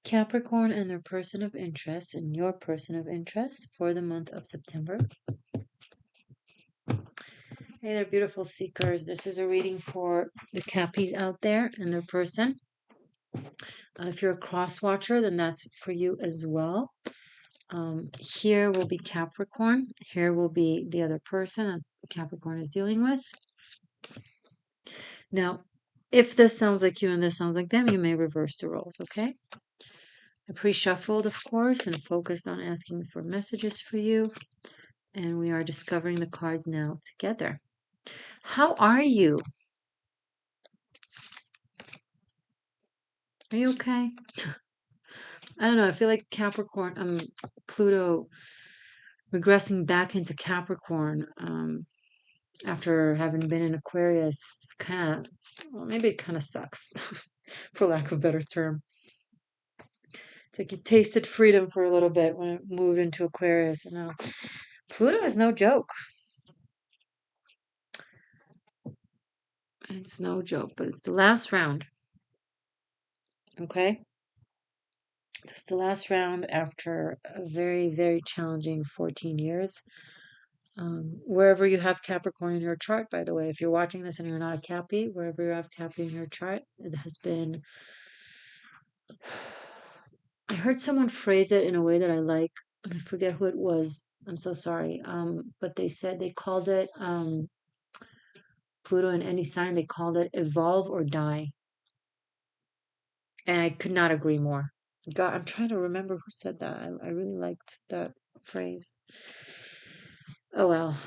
Capricorn and their person of interest and your person of interest for the month of September. Hey there, beautiful seekers. This is a reading for the Cappies out there and their person. If you're a cross watcher, then that's for you as well. Here will be Capricorn. Here will be the other person that Capricorn is dealing with. Now, if this sounds like you and this sounds like them, you may reverse the roles, okay? I pre-shuffled, of course, and focused on asking for messages for you. And we are discovering the cards now together. How are you? Are you okay? I don't know. I feel like Capricorn, Pluto regressing back into Capricorn after having been in Aquarius. It's kind of, well, maybe it kind of sucks, for lack of a better term. It's like you tasted freedom for a little bit when it moved into Aquarius, and now Pluto is no joke. It's no joke, but it's the last round. Okay? It's the last round after a very, very challenging 14 years. Wherever you have Capricorn in your chart, by the way, if you're watching this and you're not a Cappy, wherever you have Cappy in your chart, it has been. I heard someone phrase it in a way that I like, and I forget who it was. I'm so sorry. But they said they called it Pluto in any sign, they called it evolve or die. And I could not agree more. God, I'm trying to remember who said that. I really liked that phrase. Oh well.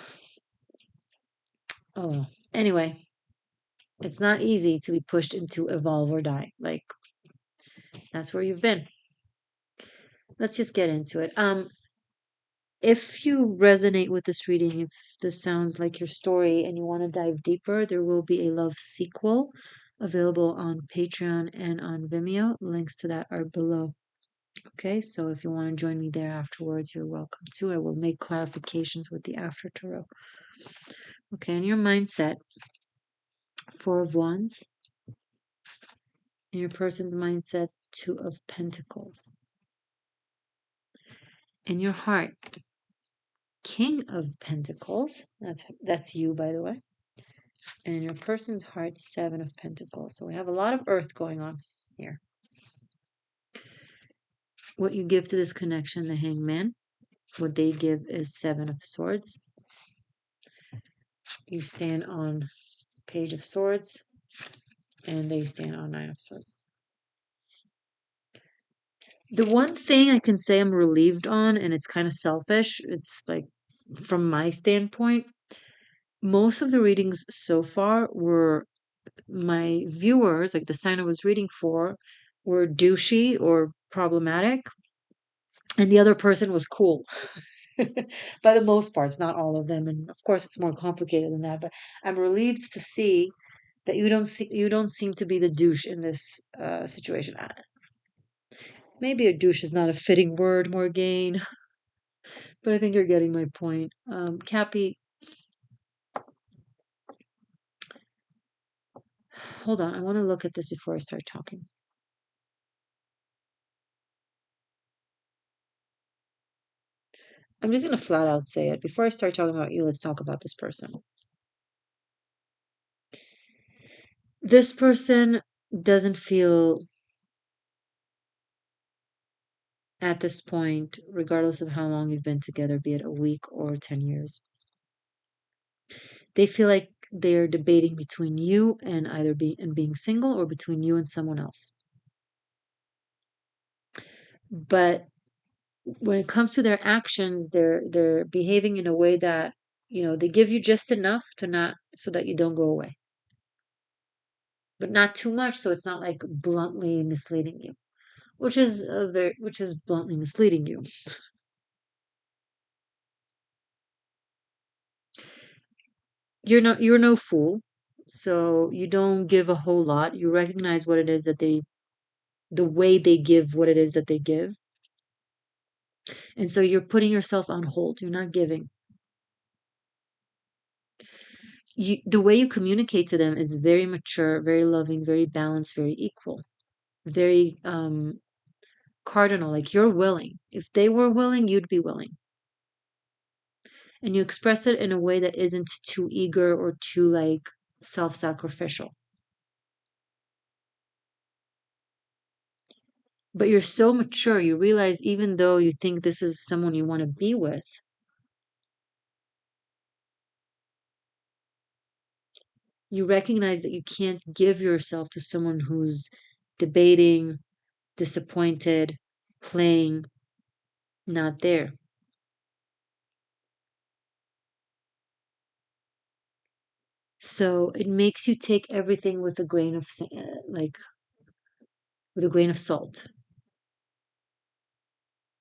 Oh well. Anyway, it's not easy to be pushed into evolve or die. Like, that's where you've been. Let's just get into it. If you resonate with this reading, if this sounds like your story and you want to dive deeper, there will be a love sequel available on Patreon and on Vimeo. Links to that are below. Okay, so if you want to join me there afterwards, you're welcome to. I will make clarifications with the after tarot. Okay, and your mindset, Four of Wands. In your person's mindset, Two of Pentacles. In your heart, King of Pentacles. That's you, by the way. And in your person's heart, Seven of Pentacles. So we have a lot of earth going on here. What you give to this connection, the Hangman. What they give is Seven of Swords. You stand on Page of Swords, and they stand on Nine of Swords. The one thing I can say I'm relieved on, and it's kind of selfish, it's like from my standpoint, most of the readings so far were my viewers, like the sign I was reading for, were douchey or problematic, and the other person was cool. By the most parts, not all of them, and of course it's more complicated than that. But I'm relieved to see that you don't seem to be the douche in this situation. Maybe a douche is not a fitting word, Morgainne, but I think you're getting my point. Cappy, hold on. I want to look at this before I start talking. I'm just going to flat out say it. Before I start talking about you, let's talk about this person. This person doesn't feel at this point, regardless of how long you've been together, be it a week or 10 years, they feel like they're debating between you and either being single or between you and someone else. But when it comes to their actions, they're behaving in a way that, they give you just enough to not so that you don't go away. But not too much, so it's not like bluntly misleading you. Which is bluntly misleading you. You're no fool, so you don't give a whole lot. You recognize what it is that the way they give what it is that they give. And so you're putting yourself on hold. You're not giving. The way you communicate to them is very mature, very loving, very balanced, very equal, very cardinal, like you're willing. If they were willing, you'd be willing. And you express it in a way that isn't too eager or too like self-sacrificial. But you're so mature, you realize even though you think this is someone you want to be with, you recognize that you can't give yourself to someone who's debating, disappointed, playing, not there. So it makes you take everything with a grain of like with a grain of salt.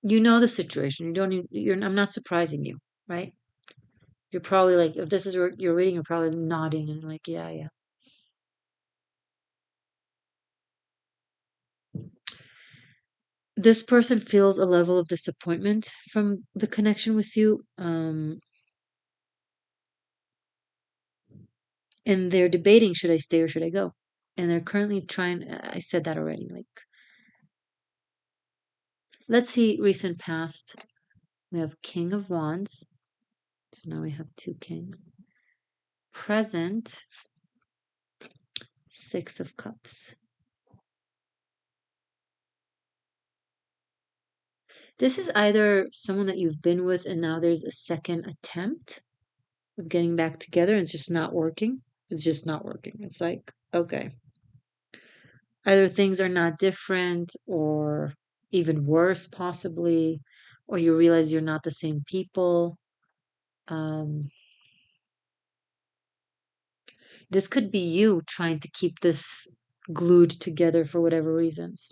You know the situation. You don't need, you're I'm not surprising you, right? You're probably like, if this is what you're reading, you're probably nodding and like, yeah, yeah. This person feels a level of disappointment from the connection with you. And they're debating, should I stay or should I go? And they're currently trying, I said that already. Like, let's see recent past. We have King of Wands. So now we have two kings. Present, Six of Cups. This is either someone that you've been with and now there's a second attempt of getting back together and it's just not working. It's just not working. It's like, okay. Either things are not different or even worse, possibly, or you realize you're not the same people. Um, this could be you trying to keep this glued together for whatever reasons.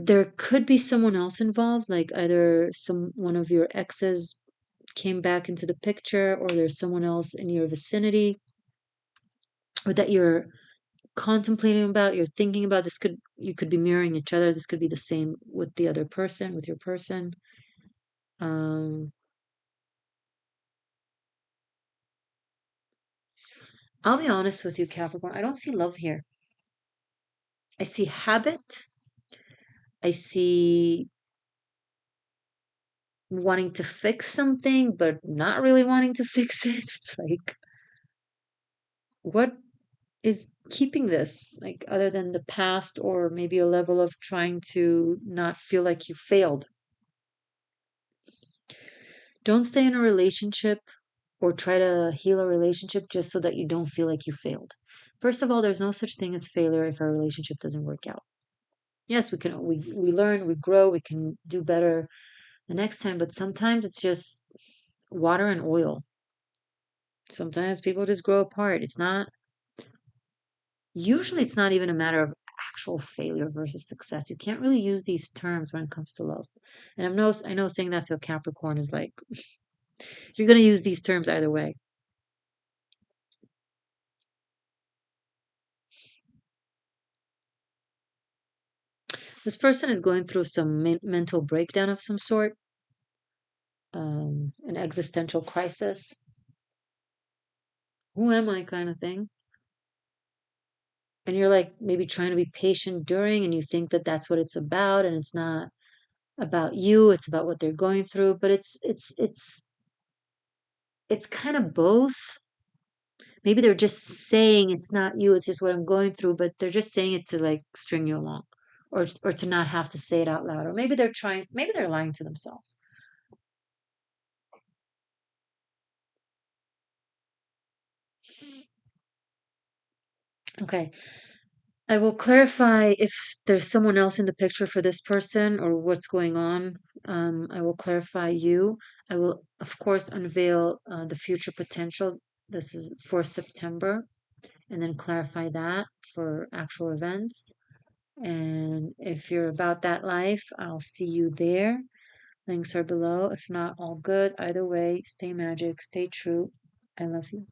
There could be someone else involved, like either some one of your exes came back into the picture, or there's someone else in your vicinity, or that you're contemplating about, you're thinking about. This could, you could be mirroring each other. This could be the same with the other person, with your person. Um, I'll be honest with you, Capricorn. I don't see love here. I see habit. I see wanting to fix something, but not really wanting to fix it. It's like, what is keeping this? Like, other than the past, or maybe a level of trying to not feel like you failed. Don't stay in a relationship or try to heal a relationship just so that you don't feel like you failed. First of all, there's no such thing as failure if our relationship doesn't work out. Yes, we learn, we grow, we can do better the next time, but sometimes it's just water and oil. Sometimes people just grow apart. It's not, usually it's not even a matter of actual failure versus success. You can't really use these terms when it comes to love. And I know saying that to a Capricorn is like, you're going to use these terms either way. This person is going through some mental breakdown of some sort, an existential crisis. Who am I kind of thing? And you're like maybe trying to be patient during, and you think that that's what it's about, and it's not about you, it's about what they're going through, but it's kind of both. Maybe they're just saying it's not you, it's just what I'm going through, but they're just saying it to like string you along, or to not have to say it out loud, or maybe they're trying, maybe they're lying to themselves. Okay, I will clarify if there's someone else in the picture for this person or what's going on. I will clarify you. I will, of course, unveil the future potential. This is for September, and then clarify that for actual events. And if you're about that life, I'll see you there. Links are below. If not, all good. Either way, stay magic, stay true. I love you.